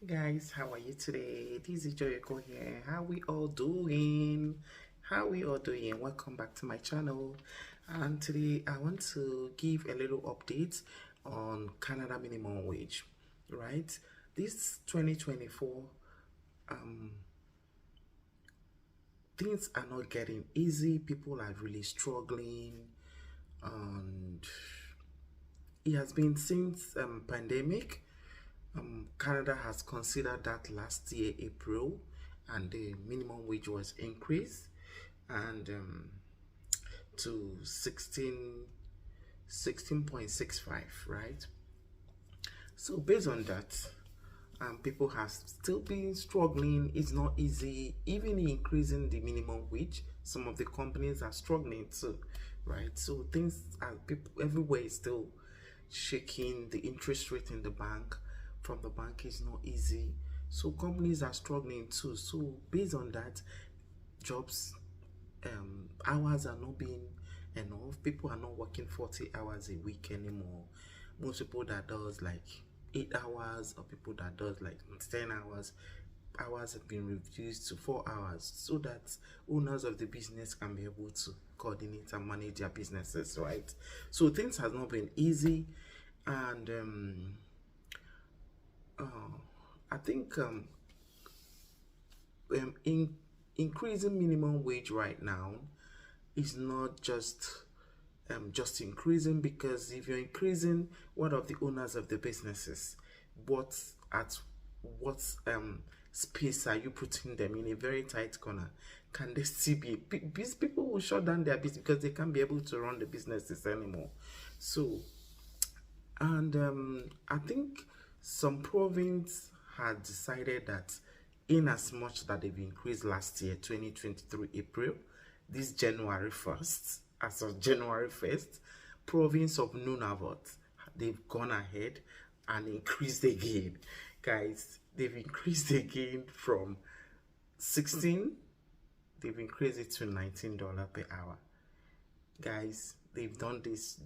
Guys, how are you today? This is Joyoko here. How we all doing? How we all doing? Welcome back to my channel. And today I want to give a little update on Canada minimum wage. Right? This 2024, um, things are not getting easy. People are really struggling, and it has been since pandemic. Canada has considered that last year, April, and the minimum wage was increased and to 16.65, right? So based on that, people have still been struggling. It's not easy. Even increasing the minimum wage, some of the companies are struggling too, right? So things are people everywhere is still shaking. The interest rate in the bank from the bank is not easy. So companies are struggling too. So based on that, jobs hours are not being enough. People are not working 40 hours a week anymore. Most people that does like 8 hours, or people that does like 10 hours have been reduced to 4 hours, so that owners of the business can be able to coordinate and manage their businesses, right? So things has not been easy. And I think in increasing minimum wage right now is not just increasing, because if you're increasing, what of the owners of the businesses? What at what space are you putting them in? A very tight corner? Can they still be? These people will shut down their business because they can't be able to run the businesses anymore. So, and I think some province had decided that, in as much that they've increased last year, 2023 April, this January 1st, as of January 1st, province of Nunavut, they've gone ahead and increased again. Guys, they've increased again from 16, they've increased it to $19 per hour. Guys, they've done this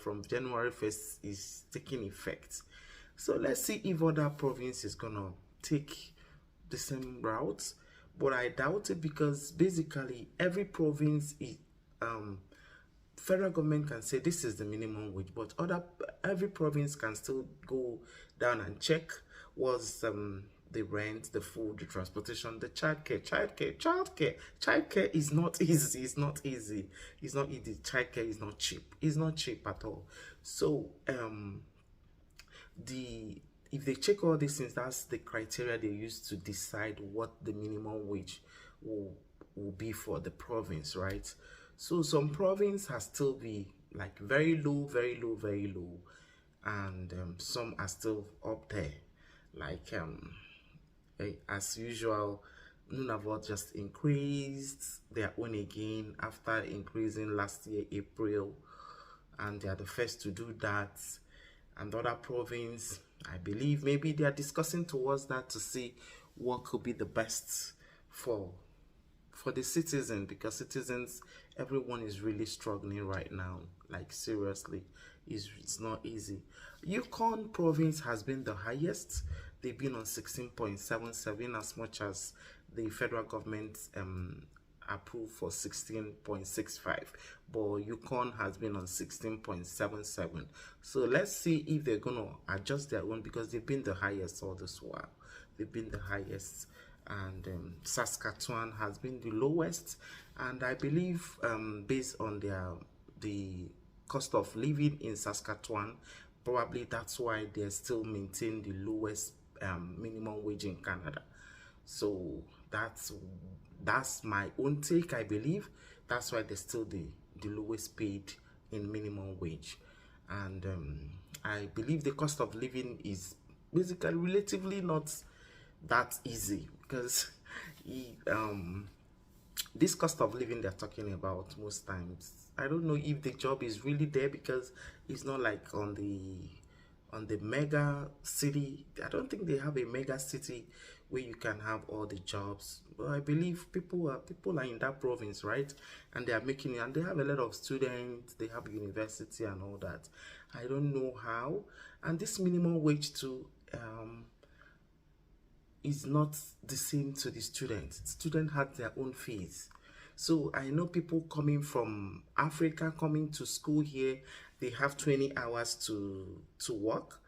from January 1st is taking effect. So let's see if other province is gonna take the same route, but I doubt it, because basically every province is federal government can say this is the minimum wage, but every province can still go down and check was the rent, the food, the transportation, the childcare is not easy. It's not easy. It's not easy. Childcare is not cheap. It's not cheap at all. So the if they check all these things, that's the criteria they use to decide what the minimum wage will be for the province, right? So some province has still be like very low, very low, very low, and some are still up there, like as usual. Nunavut just increased their own again after increasing last year April, and they are the first to do that. And other province, I believe maybe they are discussing towards that to see what could be the best for the citizen, because citizens, everyone is really struggling right now, like seriously. It's not easy. Yukon province has been the highest. They've been on 16.77, as much as the federal government approved for 16.65, but Yukon has been on 16.77. So let's see if they're gonna adjust their own, because they've been the highest all this while. They've been the highest. And Saskatchewan has been the lowest, and I believe based on the cost of living in Saskatchewan, probably that's why they still maintain the lowest minimum wage in Canada. So that's my own take. I believe that's why they're still the lowest paid in minimum wage. And I believe the cost of living is basically relatively not that easy, because this cost of living they're talking about, most times I don't know if the job is really there, because it's not like on the mega city. I don't think they have a mega city where you can have all the jobs. But I believe people are in that province, right? And they are making it, and they have a lot of students, they have university and all that. I don't know how. And this minimum wage too, is not the same to the students. Students have their own fees. So I know people coming from Africa coming to school here, they have 20 hours to work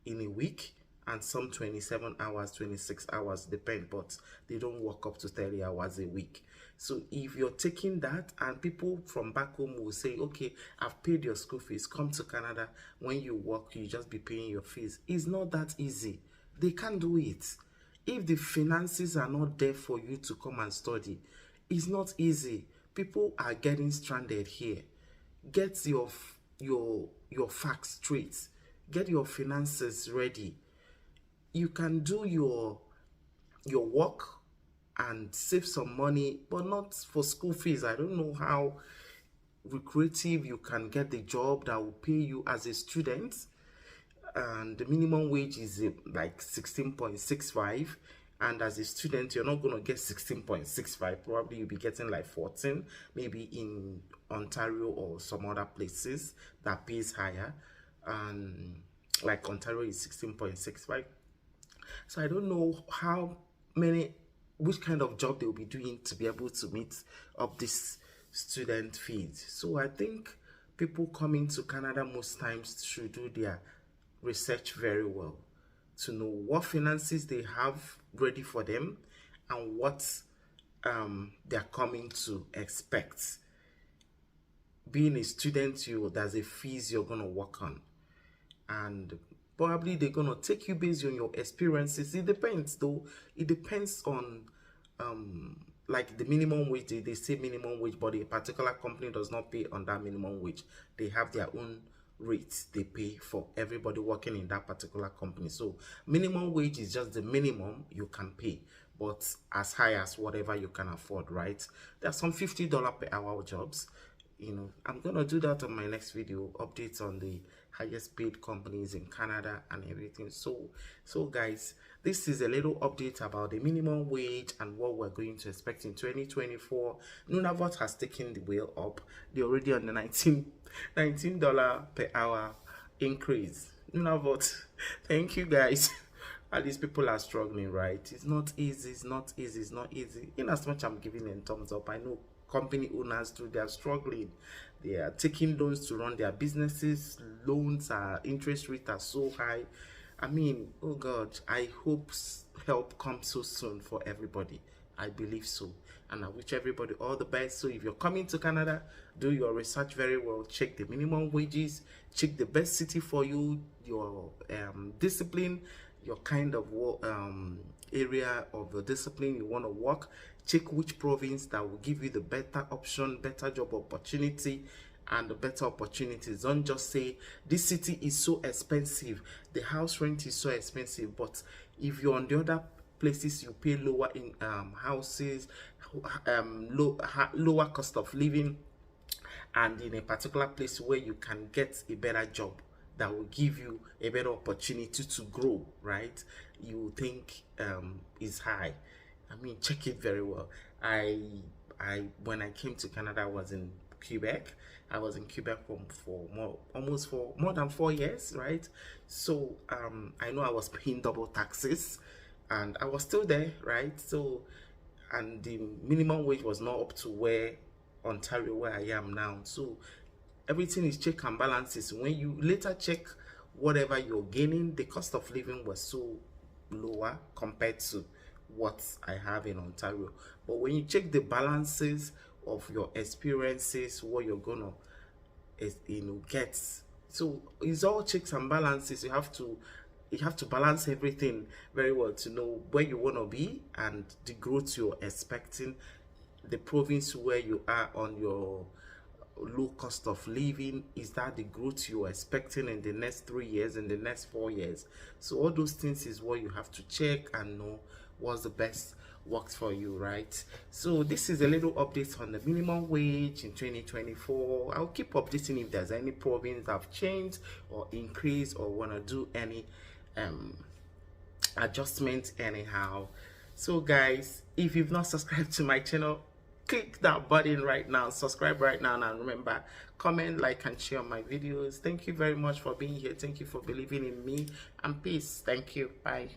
in a week, and some 27 hours, 26 hours, depend, but they don't work up to 30 hours a week. So if you're taking that, and people from back home will say, okay, I've paid your school fees, come to Canada, when you work, you just be paying your fees. It's not that easy. They can't do it. If the finances are not there for you to come and study, it's not easy. People are getting stranded here. Get your facts straight. Get your finances ready. You can do your work and save some money, but not for school fees. I don't know how lucrative you can get the job that will pay you as a student, and the minimum wage is like 16.65, and as a student you're not going to get 16.65. Probably you'll be getting like 14, maybe in Ontario or some other places that pays higher, and like Ontario is 16.65. So I don't know which kind of job they'll be doing to be able to meet up this student fees. So I think people coming to Canada most times should do their research very well to know what finances they have ready for them and what they're coming to expect. Being a student, there's a fees you're gonna work on, and probably they're gonna take you based on your experiences. It depends though. It depends on like the minimum wage. They say minimum wage, but a particular company does not pay on that minimum wage. They have their own rates they pay for everybody working in that particular company. So minimum wage is just the minimum you can pay, but as high as whatever you can afford, right? There's some $50 per hour jobs. I'm gonna do that on my next video, updates on the highest paid companies in Canada and everything. So guys, this is a little update about the minimum wage and what we're going to expect in 2024. Nunavut has taken the wheel up. They're already on the $19 per hour increase. Nunavut, thank you guys. At least people are struggling, right? It's not easy. It's not easy. It's not easy. In as much I'm giving them thumbs up, I know company owners too, they are struggling. They are taking loans to run their businesses. Loans are, interest rates are so high. I mean, oh God, I hope help comes so soon for everybody. I believe so, and I wish everybody all the best. So if you're coming to Canada, do your research very well. Check the minimum wages, check the best city for you, your discipline, your kind of area of the discipline you want to work. Check which province that will give you the better option, better job opportunity, and the better opportunities. Don't just say this city is so expensive, the house rent is so expensive, but if you're on the other places you pay lower in houses, lower cost of living, and in a particular place where you can get a better job that will give you a better opportunity to grow, right? You think is high. I mean, check it very well. When I came to Canada, I was in Quebec. I was in Quebec for more than 4 years, right? So I know I was paying double taxes, and I was still there, right? So, and the minimum wage was not up to where Ontario, where I am now. So everything is check and balances. When you later check whatever you're gaining, the cost of living was so lower compared to what I have in Ontario. But when you check the balances of your experiences, what you're gonna get, so it's all checks and balances. You have to balance everything very well to know where you want to be and the growth you're expecting, the province where you are on your low cost of living. Is that the growth you're expecting in the next 3 years, in the next 4 years? So all those things is what you have to check and know what's the best works for you, right? So this is a little update on the minimum wage in 2024. I'll keep updating if there's any province that have changed or increased or want to do any adjustment anyhow. So guys, if you've not subscribed to my channel, click that button right now, subscribe right now, and remember, comment, like, and share my videos. Thank you very much for being here. Thank you for believing in me, and peace. Thank you. Bye.